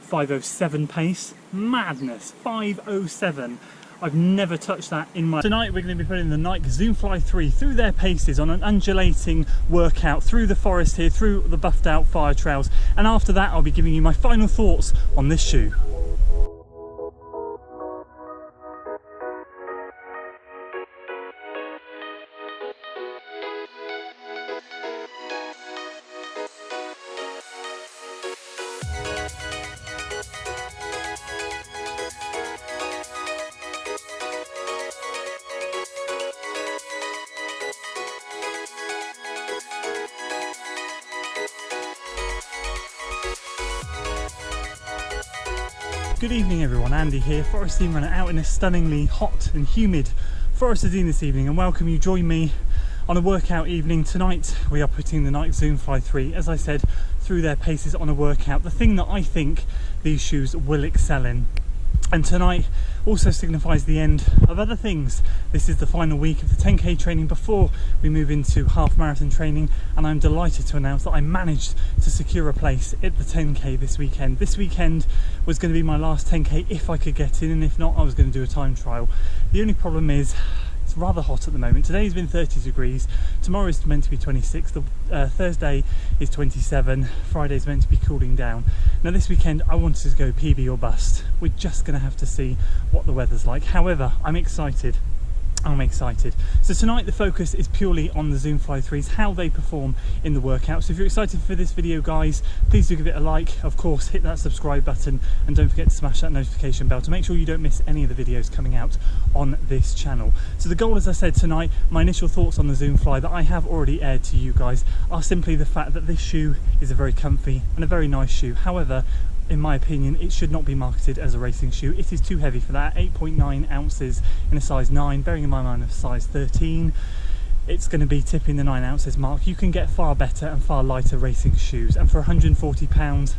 5:07 pace. Madness, 5:07. I've never touched that in my... Tonight we're going to be putting the Nike Zoomfly 3 through their paces on an undulating workout through the forest here, through the buffed out fire trails, and after that I'll be giving you my final thoughts on this shoe. Good evening everyone, Andy here, Forest Scene Runner, out in a stunningly hot and humid Forest Scene this evening, and welcome you join me on a workout evening. Tonight we are putting the Nike Zoomfly 3, as I said, through their paces on a workout, the thing that I think these shoes will excel in. And tonight also signifies the end of other things. This is the final week of the 10k training before we move into half marathon training, and I'm delighted to announce that I managed to secure a place at the 10k this weekend. This weekend was going to be my last 10k if I could get in, and if not I was going to do a time trial. The only problem is it's rather hot at the moment. Today's been 30 degrees, tomorrow is meant to be 26, Thursday is 27, Friday's meant to be cooling down. Now this weekend I wanted to go PB or bust. We're just going to have to see what the weather's like. However, I'm excited. So tonight the focus is purely on the Zoomfly 3s, how they perform in the workout. So if you're excited for this video guys, please do give it a like, of course hit that subscribe button, and don't forget to smash that notification bell to make sure you don't miss any of the videos coming out on this channel. So the goal, as I said tonight, my initial thoughts on the Zoomfly that I have already aired to you guys are simply the fact that this shoe is a very comfy and a very nice shoe. However, in my opinion, it should not be marketed as a racing shoe. It is too heavy for that. 8.9 ounces in a size 9, bearing in mind I'm a size 13. It's going to be tipping the 9 ounces mark. You can get far better and far lighter racing shoes, and for £140,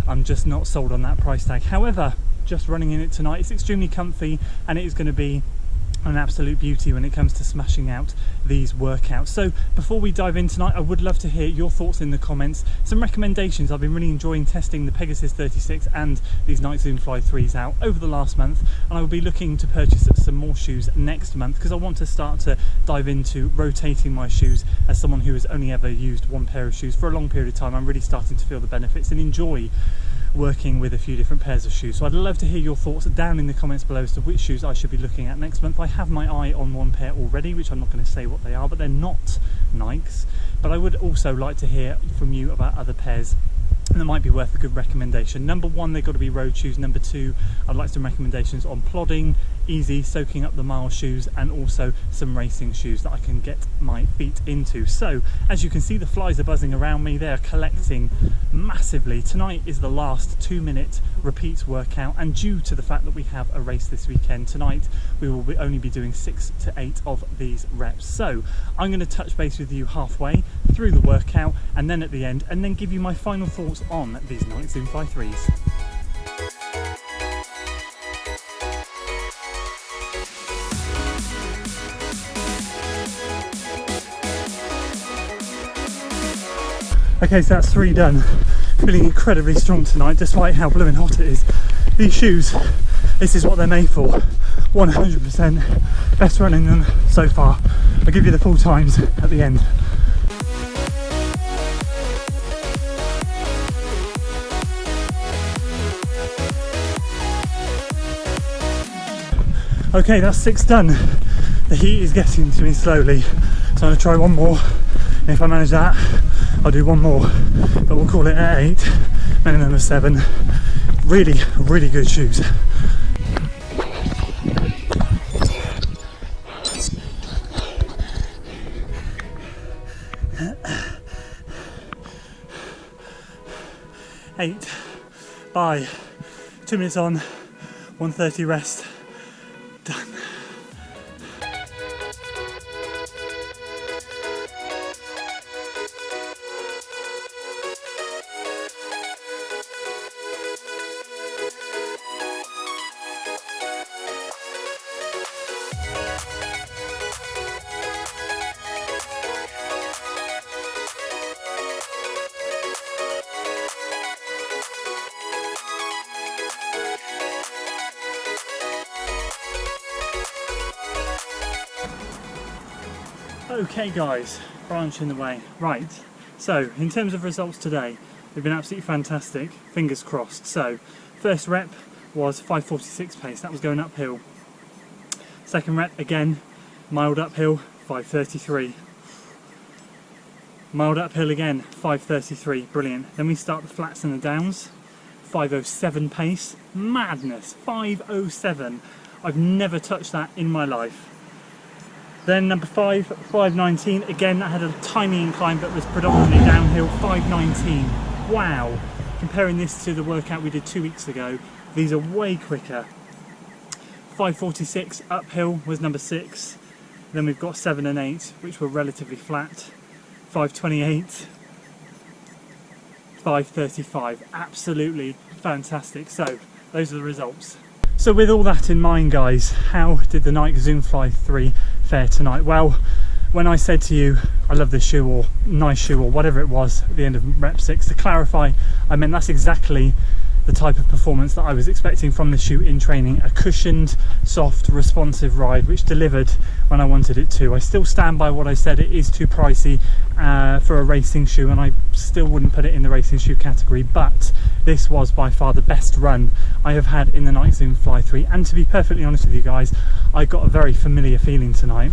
I'm just not sold on that price tag. However, just running in it tonight, it's extremely comfy, and it is going to be an absolute beauty when it comes to smashing out these workouts. So before we dive in tonight, I would love to hear your thoughts in the comments, some recommendations. I've been really enjoying testing the Pegasus 36 and these Nike Zoomfly 3s out over the last month, and I will be looking to purchase some more shoes next month because I want to start to dive into rotating my shoes. As someone who has only ever used one pair of shoes for a long period of time, I'm really starting to feel the benefits and enjoy working with a few different pairs of shoes. So I'd love to hear your thoughts down in the comments below as to which shoes I should be looking at next month. I have my eye on one pair already, which I'm not going to say what they are, but they're not Nikes. But I would also like to hear from you about other pairs and that might be worth a good recommendation. Number one, they've got to be road shoes. Number two, I'd like some recommendations on plodding, easy, soaking up the mile shoes, and also some racing shoes that I can get my feet into. So as you can see, the flies are buzzing around me. They are collecting massively. Tonight is the last 2-minute repeat workout, and due to the fact that we have a race this weekend, tonight we will only be doing 6 to 8 of these reps. So I'm going to touch base with you halfway through the workout and then at the end, and then give you my final thoughts on these Nike Zoomfly 3s. Okay, so that's 3 done. Feeling incredibly strong tonight despite how blooming hot it is. These shoes, this is what they're made for. 100% best running them so far. I'll give you the full times at the end. Okay, that's 6 done. The heat is getting to me slowly, so I'm going to try one more, and if I manage that I'll do one more, but we'll call it at 8, minimum of 7. Really, really good shoes. Eight by 2 minutes on, 1:30 rest. Done. Okay guys, branch in the way. Right, so in terms of results today, they've been absolutely fantastic, fingers crossed. So, first rep was 5:46 pace, that was going uphill. Second rep, again, mild uphill, 5:33. Mild uphill again, 5:33, brilliant. Then we start the flats and the downs, 5:07 pace, madness, 5:07. I've never touched that in my life. Then number 5, 5:19, again that had a tiny incline but was predominantly downhill, 5:19. Wow, comparing this to the workout we did 2 weeks ago, these are way quicker. 5:46 uphill was number 6, then we've got 7 and 8 which were relatively flat. 5:28, 5:35, absolutely fantastic. So those are the results. So with all that in mind guys, how did the Nike Zoomfly 3 fare tonight? Well, when I said to you I love this shoe or nice shoe or whatever it was at the end of rep 6, to clarify, I meant that's exactly the type of performance that I was expecting from the shoe in training. A cushioned, soft, responsive ride which delivered when I wanted it to. I still stand by what I said, it is too pricey for a racing shoe and I still wouldn't put it in the racing shoe category, but this was by far the best run I have had in the Nike Zoomfly 3, and to be perfectly honest with you guys, I got a very familiar feeling tonight.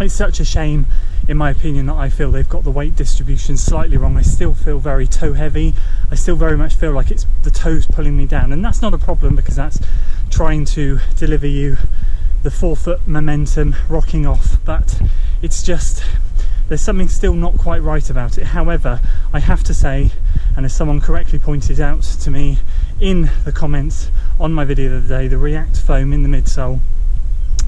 It's such a shame, in my opinion, that I feel they've got the weight distribution slightly wrong. I still feel very toe heavy. I still very much feel like it's the toes pulling me down, and that's not a problem because that's trying to deliver you the forefoot momentum rocking off, but it's just there's something still not quite right about it. However, I have to say, and as someone correctly pointed out to me in the comments on my video the other day, the React foam in the midsole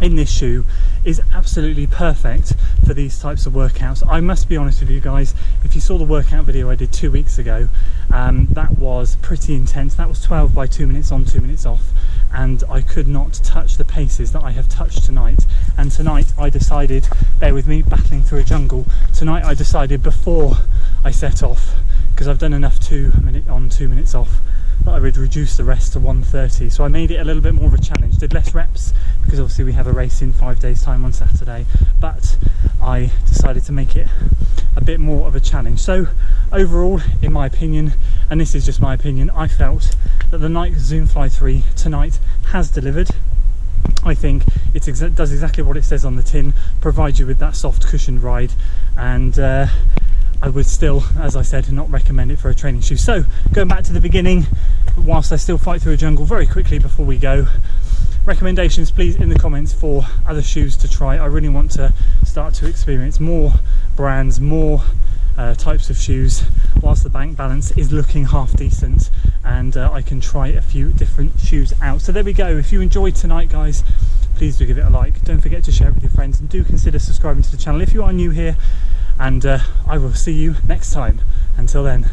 in this shoe is absolutely perfect for these types of workouts. I must be honest with you guys, if you saw the workout video I did 2 weeks ago, that was pretty intense. That was 12 by 2 minutes on, 2 minutes off, and I could not touch the paces that I have touched tonight. And tonight I decided, bear with me, battling through a jungle, tonight I decided before I set off, because I've done enough 2 minute on, 2 minutes off, that I would reduce the rest to 1:30. So I made it a little bit more of a challenge, did less reps because obviously we have a race in 5 days time on Saturday, but I decided to make it a bit more of a challenge. So overall, in my opinion, and this is just my opinion, I felt that the Nike Zoomfly 3 tonight has delivered. I think it does exactly what it says on the tin, provides you with that soft cushioned ride, and I would still, as I said, not recommend it for a training shoe. So going back to the beginning, whilst I still fight through a jungle, very quickly before we go, recommendations please in the comments for other shoes to try. I really want to start to experience more brands, more types of shoes, whilst the bank balance is looking half decent, and I can try a few different shoes out. So there we go. If you enjoyed tonight guys, please do give it a like, don't forget to share it with your friends, and do consider subscribing to the channel if you are new here, and I will see you next time. Until then.